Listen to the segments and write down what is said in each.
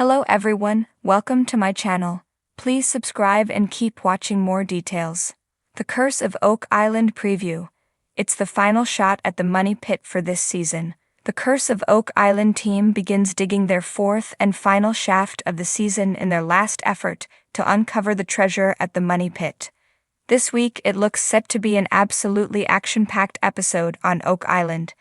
Hello everyone, welcome to my channel. Please subscribe and keep watching more details. The Curse of Oak Island Preview. It's the final shot at the money pit for this season. The Curse of Oak Island team begins digging their fourth and final shaft of the season in their last effort to uncover the treasure at the money pit. This week it looks set to be an absolutely action-packed episode on Oak Island.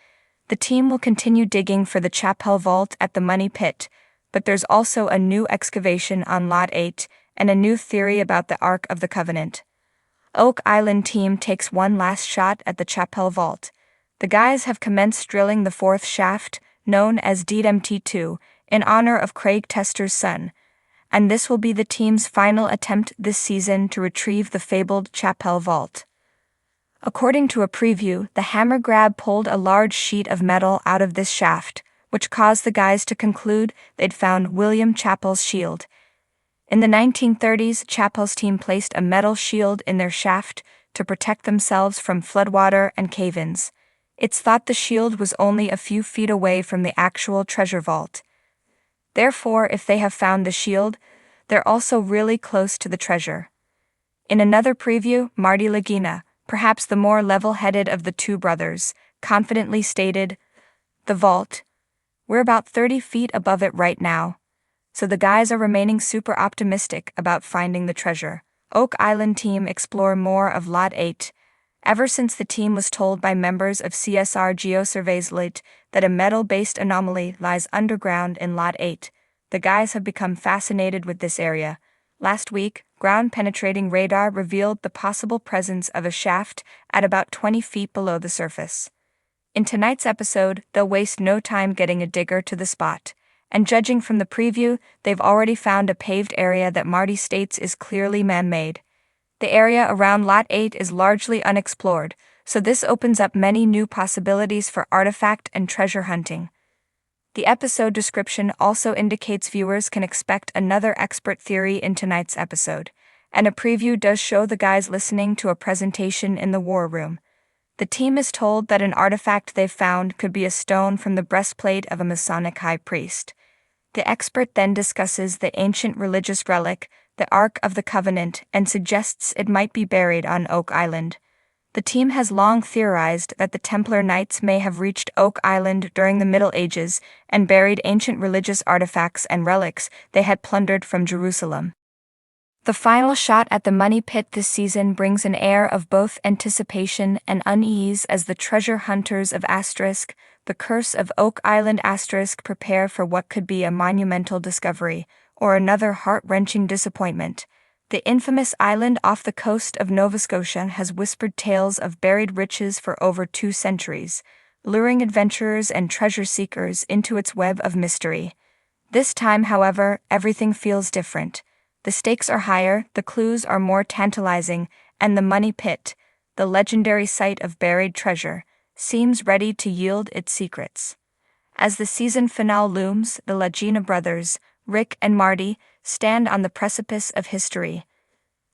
The team will continue digging for the Chapel Vault at the money pit, but there's also a new excavation on Lot 8 and a new theory about the Ark of the Covenant. Oak Island team takes one last shot at the Chapel Vault. The guys have commenced drilling the fourth shaft, known as DMT2, in honor of Craig Tester's son, and this will be the team's final attempt this season to retrieve the fabled Chapel Vault. According to a preview, the hammer grab pulled a large sheet of metal out of this shaft, which caused the guys to conclude they'd found William Chappell's shield. In the 1930s, Chappell's team placed a metal shield in their shaft to protect themselves from floodwater and cave-ins. It's thought the shield was only a few feet away from the actual treasure vault. Therefore, if they have found the shield, they're also really close to the treasure. In another preview, Marty Lagina, perhaps the more level-headed of the two brothers, confidently stated, "The vault. We're about 30 feet above it right now." So the guys are remaining super optimistic about finding the treasure. Oak Island team explore more of Lot 8. Ever since the team was told by members of CSR Geosurveys LIT that a metal-based anomaly lies underground in Lot 8, the guys have become fascinated with this area. Last week, ground-penetrating radar revealed the possible presence of a shaft at about 20 feet below the surface. In tonight's episode, they'll waste no time getting a digger to the spot, and judging from the preview, they've already found a paved area that Marty states is clearly man-made. The area around Lot 8 is largely unexplored, so this opens up many new possibilities for artifact and treasure hunting. The episode description also indicates viewers can expect another expert theory in tonight's episode, and a preview does show the guys listening to a presentation in the war room. The team is told that an artifact they've found could be a stone from the breastplate of a Masonic high priest. The expert then discusses the ancient religious relic, the Ark of the Covenant, and suggests it might be buried on Oak Island. The team has long theorized that the Templar Knights may have reached Oak Island during the Middle Ages and buried ancient religious artifacts and relics they had plundered from Jerusalem. The final shot at the money pit this season brings an air of both anticipation and unease as the treasure hunters of Asterisk, the Curse of Oak Island Asterisk, prepare for what could be a monumental discovery, or another heart-wrenching disappointment. The infamous island off the coast of Nova Scotia has whispered tales of buried riches for over 2 centuries, luring adventurers and treasure seekers into its web of mystery. This time, however, everything feels different. The stakes are higher, the clues are more tantalizing, and the money pit, the legendary site of buried treasure, seems ready to yield its secrets. As the season finale looms, the Lagina brothers, Rick and Marty, stand on the precipice of history.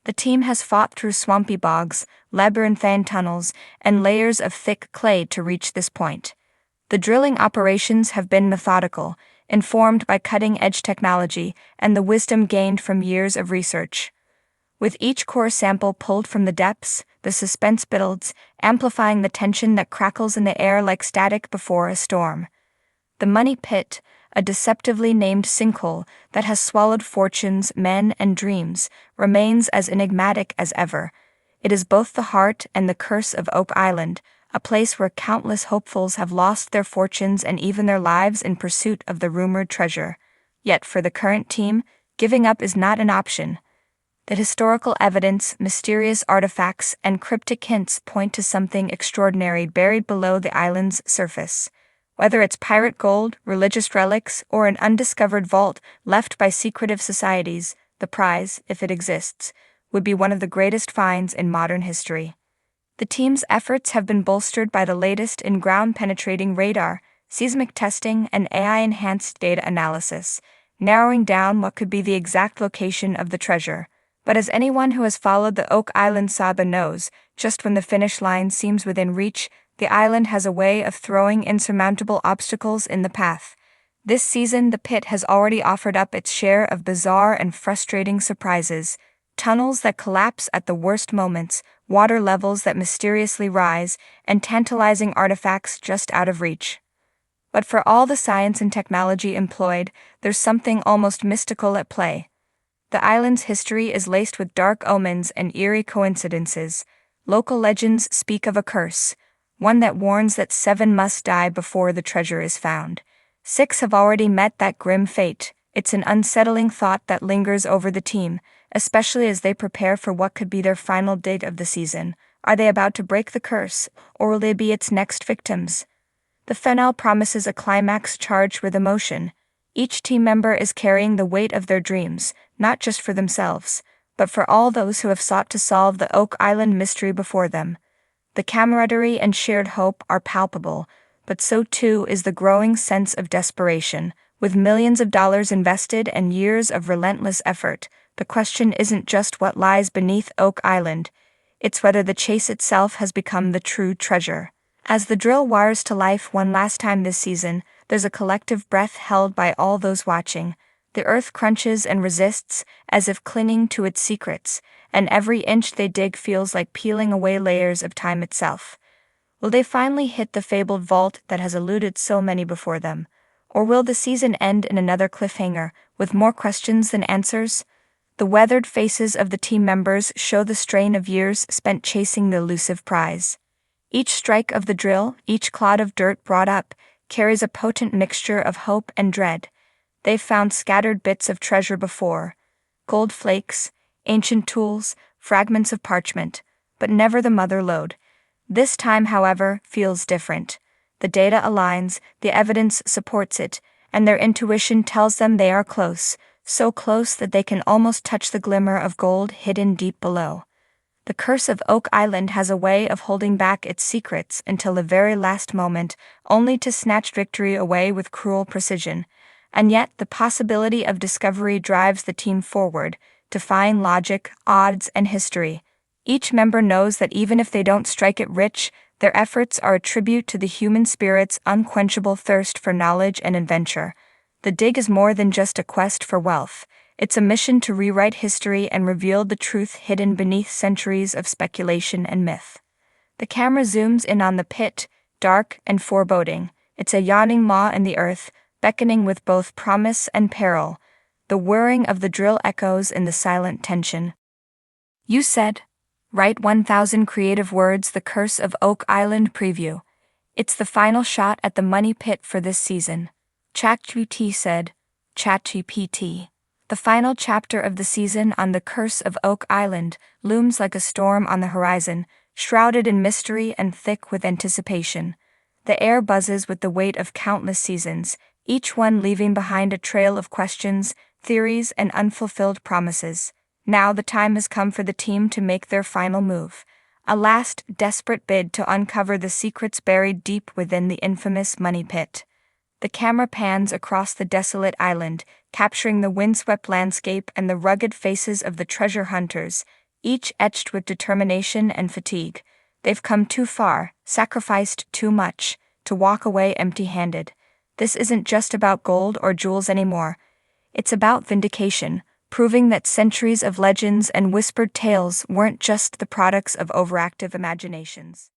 The team has fought through swampy bogs, labyrinthine tunnels, and layers of thick clay to reach this point. The drilling operations have been methodical, informed by cutting-edge technology and the wisdom gained from years of research. With each core sample pulled from the depths, the suspense builds, amplifying the tension that crackles in the air like static before a storm. The money pit, a deceptively named sinkhole that has swallowed fortunes, men, and dreams, remains as enigmatic as ever. It is both the heart and the curse of Oak Island, a place where countless hopefuls have lost their fortunes and even their lives in pursuit of the rumored treasure. Yet for the current team, giving up is not an option. The historical evidence, mysterious artifacts, and cryptic hints point to something extraordinary buried below the island's surface. Whether it's pirate gold, religious relics, or an undiscovered vault left by secretive societies, the prize, if it exists, would be one of the greatest finds in modern history. The team's efforts have been bolstered by the latest in ground-penetrating radar, seismic testing, and AI-enhanced data analysis, narrowing down what could be the exact location of the treasure. But as anyone who has followed the Oak Island saga knows, just when the finish line seems within reach, the island has a way of throwing insurmountable obstacles in the path. This season, the pit has already offered up its share of bizarre and frustrating surprises. Tunnels that collapse at the worst moments, water levels that mysteriously rise, and tantalizing artifacts just out of reach. But for all the science and technology employed, there's something almost mystical at play. The island's history is laced with dark omens and eerie coincidences. Local legends speak of a curse, one that warns that 7 must die before the treasure is found. 6 have already met that grim fate. It's an unsettling thought that lingers over the team, especially as they prepare for what could be their final dig of the season. Are they about to break the curse, or will they be its next victims? The finale promises a climax charged with emotion. Each team member is carrying the weight of their dreams, not just for themselves, but for all those who have sought to solve the Oak Island mystery before them. The camaraderie and shared hope are palpable, but so too is the growing sense of desperation. With millions of dollars invested and years of relentless effort, the question isn't just what lies beneath Oak Island, it's whether the chase itself has become the true treasure. As the drill wires to life one last time this season, there's a collective breath held by all those watching. The earth crunches and resists, as if clinging to its secrets, and every inch they dig feels like peeling away layers of time itself. Will they finally hit the fabled vault that has eluded so many before them? Or will the season end in another cliffhanger, with more questions than answers? The weathered faces of the team members show the strain of years spent chasing the elusive prize. Each strike of the drill, each clod of dirt brought up, carries a potent mixture of hope and dread. They've found scattered bits of treasure before, gold flakes, ancient tools, fragments of parchment, but never the mother lode. This time, however, feels different. The data aligns, the evidence supports it, and their intuition tells them they are close, so close that they can almost touch the glimmer of gold hidden deep below. The curse of Oak Island has a way of holding back its secrets until the very last moment, only to snatch victory away with cruel precision. And yet, the possibility of discovery drives the team forward, defying logic, odds, and history. Each member knows that even if they don't strike it rich, their efforts are a tribute to the human spirit's unquenchable thirst for knowledge and adventure. The dig is more than just a quest for wealth. It's a mission to rewrite history and reveal the truth hidden beneath centuries of speculation and myth. The camera zooms in on the pit, dark and foreboding. It's a yawning maw in the earth, beckoning with both promise and peril. The whirring of the drill echoes in the silent tension. You said, write 1,000 creative words. The Curse of Oak Island preview. It's the final shot at the money pit for this season. ChatGPT said, ChatGPT. The final chapter of the season on the Curse of Oak Island looms like a storm on the horizon, shrouded in mystery and thick with anticipation. The air buzzes with the weight of countless seasons, each one leaving behind a trail of questions, theories, and unfulfilled promises. Now the time has come for the team to make their final move, a last, desperate bid to uncover the secrets buried deep within the infamous money pit. The camera pans across the desolate island, capturing the windswept landscape and the rugged faces of the treasure hunters, each etched with determination and fatigue. They've come too far, sacrificed too much, to walk away empty-handed. This isn't just about gold or jewels anymore. It's about vindication, proving that centuries of legends and whispered tales weren't just the products of overactive imaginations.